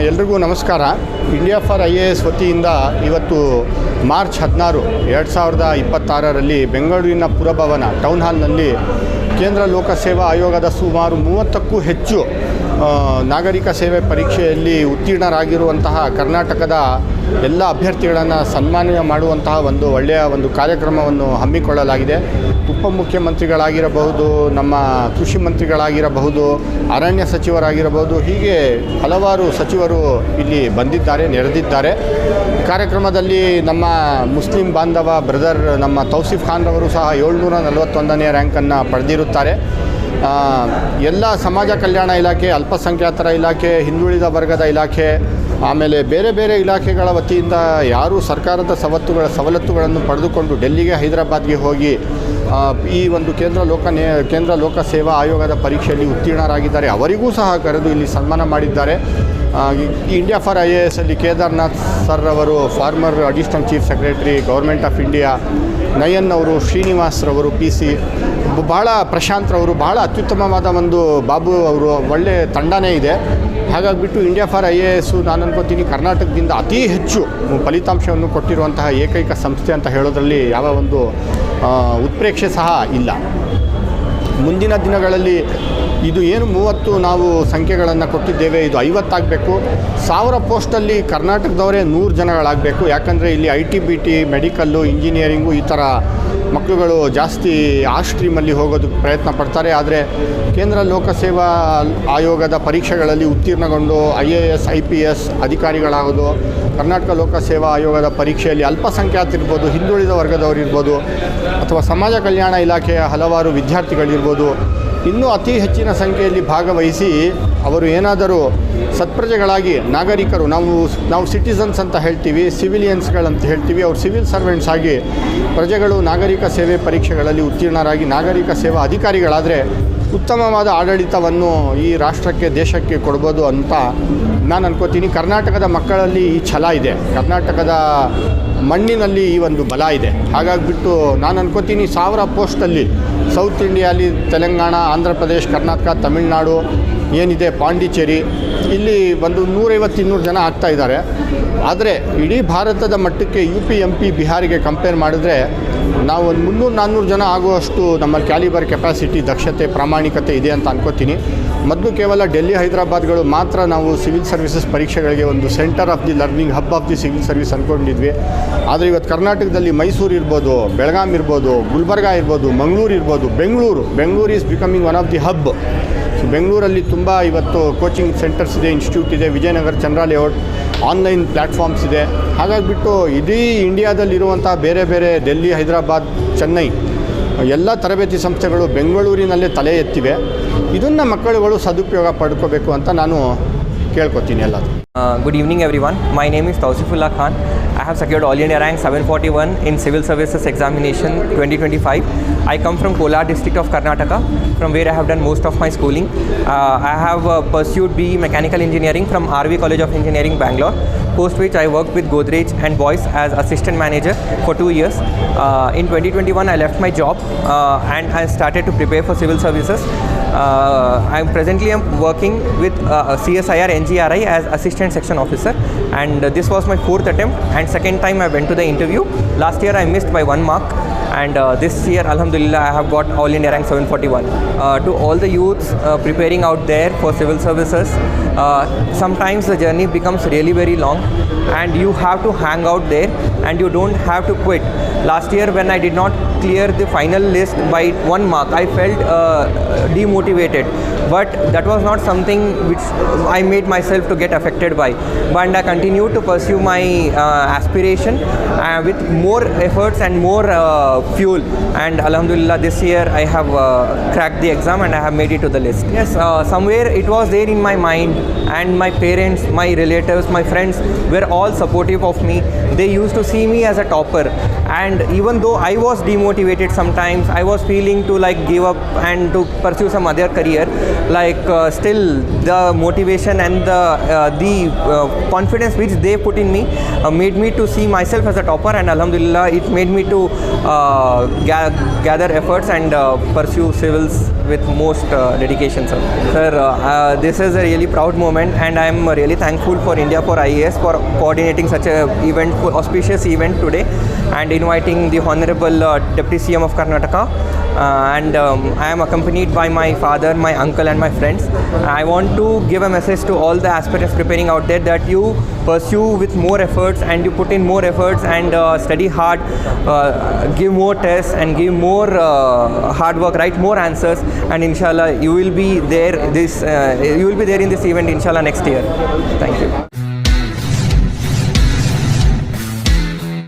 ಎಲ್ರಿಗೂ ನಮಸ್ಕಾರ. India for IAS ವತಿಯಿಂದ ಇವತ್ತು ಮಾರ್ಚ್ 16, 2026ರಲ್ಲಿ ಬೆಂಗಳೂರಿನ ಪುರಭವನ ಟೌನ್ ಹಾಲ್ನಲ್ಲಿ ಕೇಂದ್ರ ಲೋಕಸೇವಾ ಆಯೋಗದ ಸುಮಾರು 30ಕ್ಕೂ ಹೆಚ್ಚು ನಾಗರಿಕ ಸೇವೆ ಪರೀಕ್ಷೆಯಲ್ಲಿ ಉತ್ತೀರ್ಣರಾಗಿರುವಂತಹ ಕರ್ನಾಟಕದ ಎಲ್ಲ ಅಭ್ಯರ್ಥಿಗಳನ್ನು ಸನ್ಮಾನ ಮಾಡುವಂತಹ ಒಂದು ಒಳ್ಳೆಯ ಒಂದು ಕಾರ್ಯಕ್ರಮವನ್ನು ಹಮ್ಮಿಕೊಳ್ಳಲಾಗಿದೆ. ಉಪಮುಖ್ಯಮಂತ್ರಿಗಳಾಗಿರಬಹುದು, ನಮ್ಮ ಕೃಷಿ ಮಂತ್ರಿಗಳಾಗಿರಬಹುದು, ಅರಣ್ಯ ಸಚಿವರಾಗಿರಬಹುದು, ಹೀಗೆ ಹಲವಾರು ಸಚಿವರು ಇಲ್ಲಿ ಬಂದಿದ್ದಾರೆ, ನೆರೆದಿದ್ದಾರೆ. ಕಾರ್ಯಕ್ರಮದಲ್ಲಿ ನಮ್ಮ ಮುಸ್ಲಿಂ ಬಾಂಧವ ಬ್ರದರ್ ನಮ್ಮ ತೌಸಿಫ್ ಖಾನ್ರವರು ಸಹ 741ನೇ ರ್ಯಾಂಕನ್ನು ಪಡೆದಿರುತ್ತಾರೆ. ಎಲ್ಲ ಸಮಾಜ ಕಲ್ಯಾಣ ಇಲಾಖೆ, ಅಲ್ಪಸಂಖ್ಯಾತರ ಇಲಾಖೆ, ಹಿಂದುಳಿದ ವರ್ಗದ ಇಲಾಖೆ, ಆಮೇಲೆ ಬೇರೆ ಬೇರೆ ಇಲಾಖೆಗಳ ವತಿಯಿಂದ ಯಾರು ಸರ್ಕಾರದ ಸವಲತ್ತುಗಳನ್ನು ಪಡೆದುಕೊಂಡು ಡೆಲ್ಲಿಗೆ, ಹೈದರಾಬಾದ್ಗೆ ಹೋಗಿ ಈ ಒಂದು ಕೇಂದ್ರ ಲೋಕಸೇವಾ ಆಯೋಗದ ಪರೀಕ್ಷೆಯಲ್ಲಿ ಉತ್ತೀರ್ಣರಾಗಿದ್ದಾರೆ, ಅವರಿಗೂ ಸಹ ಕರೆದು ಇಲ್ಲಿ ಸನ್ಮಾನ ಮಾಡಿದ್ದಾರೆ. ಇಂಡಿಯಾ ಫಾರ್ IAS ಅಲ್ಲಿ ಕೇದಾರ್ನಾಥ್ ಸರ್ ಅವರು, farmer additional chief secretary government of India, Nayan ಅವರು, ಶ್ರೀನಿವಾಸ್ ರವರು PC, ಭಾಳ ಪ್ರಶಾಂತ್ ರವರು, ಭಾಳ ಅತ್ಯುತ್ತಮವಾದ ಒಂದು ಬಾಬು ಅವರು, ಒಳ್ಳೆ ತಂಡನೇ ಇದೆ. ಹಾಗಾಗಿಬಿಟ್ಟು ಇಂಡಿಯಾ ಫಾರ್ IAS ನಾನು ಅನ್ಕೋತೀನಿ ಕರ್ನಾಟಕದಿಂದ ಅತಿ ಹೆಚ್ಚು ಫಲಿತಾಂಶವನ್ನು ಕೊಟ್ಟಿರುವಂತಹ ಏಕೈಕ ಸಂಸ್ಥೆ ಅಂತ ಹೇಳೋದ್ರಲ್ಲಿ ಯಾವ ಒಂದು ಉತ್ಪ್ರೇಕ್ಷೆ ಸಹ ಇಲ್ಲ. ಮುಂದಿನ ದಿನಗಳಲ್ಲಿ ಇದು ಏನು 30 ನಾವು ಸಂಖ್ಯೆಗಳನ್ನು ಕೊಟ್ಟಿದ್ದೇವೆ, ಇದು 50 ಆಗಬೇಕು. 1000 ಪೋಸ್ಟಲ್ಲಿ ಕರ್ನಾಟಕದವರೇ 100 ಜನಗಳಾಗಬೇಕು. ಯಾಕಂದರೆ ಇಲ್ಲಿ IT, BT, ಮೆಡಿಕಲ್ಲು, ಇಂಜಿನಿಯರಿಂಗು ಈ ಥರ ಮಕ್ಕಳುಗಳು ಜಾಸ್ತಿ ಆ ಸ್ಟ್ರೀಮಲ್ಲಿ ಹೋಗೋದಕ್ಕೆ ಪ್ರಯತ್ನ ಪಡ್ತಾರೆ. ಆದರೆ ಕೇಂದ್ರ ಲೋಕಸೇವಾ ಆಯೋಗದ ಪರೀಕ್ಷೆಗಳಲ್ಲಿ ಉತ್ತೀರ್ಣಗೊಂಡು IAS, IPS ಅಧಿಕಾರಿಗಳಾಗೋದು, ಕರ್ನಾಟಕ ಲೋಕಸೇವಾ ಆಯೋಗದ ಪರೀಕ್ಷೆಯಲ್ಲಿ ಅಲ್ಪಸಂಖ್ಯಾತರಿರ್ಬೋದು, ಹಿಂದುಳಿದ ವರ್ಗದವರಿರ್ಬೋದು, ಅಥವಾ ಸಮಾಜ ಕಲ್ಯಾಣ ಇಲಾಖೆಯ ಹಲವಾರು ವಿದ್ಯಾರ್ಥಿಗಳಿರ್ಬೋದು, ಇನ್ನೂ ಅತಿ ಹೆಚ್ಚಿನ ಸಂಖ್ಯೆಯಲ್ಲಿ ಭಾಗವಹಿಸಿ ಅವರು ಏನಾದರೂ ಸತ್ಪ್ರಜೆಗಳಾಗಿ ನಾಗರಿಕರು, ನಾವು ಸಿಟಿಸನ್ಸ್ ಅಂತ ಹೇಳ್ತೀವಿ, ಸಿವಿಲಿಯನ್ಸ್ಗಳಂತ ಹೇಳ್ತೀವಿ, ಅವ್ರು ಸಿವಿಲ್ ಸರ್ವೆಂಟ್ಸ್ ಆಗಿ ಪ್ರಜೆಗಳು ನಾಗರಿಕ ಸೇವೆ ಪರೀಕ್ಷೆಗಳಲ್ಲಿ ಉತ್ತೀರ್ಣರಾಗಿ ನಾಗರಿಕ ಸೇವಾ ಅಧಿಕಾರಿಗಳಾದರೆ ಉತ್ತಮವಾದ ಆಡಳಿತವನ್ನು ಈ ರಾಷ್ಟ್ರಕ್ಕೆ, ದೇಶಕ್ಕೆ ಕೊಡ್ಬೋದು ಅಂತ ನಾನು ಅನ್ಕೋತೀನಿ. ಕರ್ನಾಟಕದ ಮಕ್ಕಳಲ್ಲಿ ಈ ಛಲ ಇದೆ, ಕರ್ನಾಟಕದ ಮಣ್ಣಿನಲ್ಲಿ ಈ ಒಂದು ಬಲ ಇದೆ. ಹಾಗಾಗಿಬಿಟ್ಟು ನಾನು ಅನ್ಕೋತೀನಿ 1000 ಪೋಸ್ಟಲ್ಲಿ ಸೌತ್ ಇಂಡಿಯಾಲಿ ತೆಲಂಗಾಣ, ಆಂಧ್ರ ಪ್ರದೇಶ್, ಕರ್ನಾಟಕ, ತಮಿಳುನಾಡು ಏನಿದೆ, ಪಾಂಡಿಚೇರಿ, ಇಲ್ಲಿ ಒಂದು 150-200 ಜನ ಆಗ್ತಾಯಿದ್ದಾರೆ. ಆದರೆ ಇಡೀ ಭಾರತದ ಮಟ್ಟಕ್ಕೆ UP, MP, ಬಿಹಾರಿಗೆ ಕಂಪೇರ್ ಮಾಡಿದ್ರೆ ನಾವು ಒಂದು 300-400 ಜನ ಆಗುವಷ್ಟು ನಮ್ಮಲ್ಲಿ ಕ್ಯಾಲಿಬರ್, ಕೆಪಾಸಿಟಿ, ದಕ್ಷತೆ, ಪ್ರಾಮಾಣಿಕತೆ ಇದೆ ಅಂತ ಅನ್ಕೋತೀನಿ. ಮೊದಲು ಕೇವಲ ಡೆಲ್ಲಿ, ಹೈದರಾಬಾದ್ಗಳು ಮಾತ್ರ ನಾವು ಸಿವಿಲ್ ಸರ್ವಿಸಸ್ ಪರೀಕ್ಷೆಗಳಿಗೆ ಒಂದು centre of the learning, hub of the civil service ಅಂದ್ಕೊಂಡಿದ್ವಿ. ಆದರೆ ಇವತ್ತು ಕರ್ನಾಟಕದಲ್ಲಿ ಮೈಸೂರು ಇರ್ಬೋದು, ಬೆಳಗಾಂ ಇರ್ಬೋದು, ಗುಲ್ಬರ್ಗಾ ಇರ್ಬೋದು, ಮಂಗಳೂರು ಇರ್ಬೋದು, Bengaluru is becoming one of the hub. ಬೆಂಗಳೂರಲ್ಲಿ ತುಂಬ ಇವತ್ತು ಕೋಚಿಂಗ್ ಸೆಂಟರ್ಸ್ ಇದೆ, ಇನ್ಸ್ಟಿಟ್ಯೂಟ್ ಇದೆ, ವಿಜಯನಗರ, ಚಂದ್ರ ಲೇಔಟ್, ಆನ್ಲೈನ್ ಪ್ಲ್ಯಾಟ್ಫಾರ್ಮ್ಸ್ ಇದೆ. ಹಾಗಾಗಿಬಿಟ್ಟು ಇಡೀ ಇಂಡಿಯಾದಲ್ಲಿರುವಂಥ ಬೇರೆ ಬೇರೆ ಡೆಲ್ಲಿ, ಹೈದರಾಬಾದ್, ಚೆನ್ನೈ ಎಲ್ಲ ತರಬೇತಿ ಸಂಸ್ಥೆಗಳು ಬೆಂಗಳೂರಿನಲ್ಲೇ ತಲೆ ಎತ್ತಿವೆ. ಇದನ್ನು ಮಕ್ಕಳುಗಳು ಸದುಪಯೋಗ ಪಡ್ಕೋಬೇಕು ಅಂತ ನಾನು ಕೇಳ್ಕೊತೀನಿ ಎಲ್ಲದು. Good evening everyone. My name is Tausifullah Khan. I have secured All India rank 741 in Civil Services Examination 2025. I come from Kolar district of Karnataka, from where I have done most of my schooling. I have pursued BE Mechanical Engineering from RV College of Engineering, Bangalore, post which I worked with Godrej and Boyce as assistant manager for 2 years. In 2021 I left my job and I started to prepare for civil services. I am presently working with CSIR NGRI as assistant section officer, and this was my 4th attempt and second time I went to the interview. Last year I missed by 1 mark, and this year alhamdulillah I have got All India rank 741. To all the youths preparing out there for civil services, sometimes the journey becomes really very long and you have to hang out there and you don't have to quit. Last year when I did not clear the final list by 1 mark, I felt demotivated, but that was not something which I made myself to get affected by, but I continued to pursue my aspiration with more efforts and more fuel, and alhamdulillah this year I have cracked the exam and I have made it to the list. Yes, somewhere it was there in my mind, and my parents, my relatives, my friends were all supportive of me. They used to see me as a topper, and even though I was demotivated sometimes, I was feeling to like give up and to pursue some other career, like still the motivation and the confidence which they put in me made me to see myself as a topper, and alhamdulillah it made me to gather efforts and pursue civils with most dedication, sir. Sir, this is a really proud moment, and I am really thankful for India for IAS for coordinating such a event, auspicious event today, and inviting the Honorable Deputy CM of Karnataka. I am accompanied by my father, my uncle, and my friends. I want to give a message to all the aspirants preparing out there that you pursue with more efforts, and you put in more efforts, and study hard, give more tests, and give more hard work, write more answers, and inshallah you will be there. You will be there in this event, inshallah, next year. Thank you.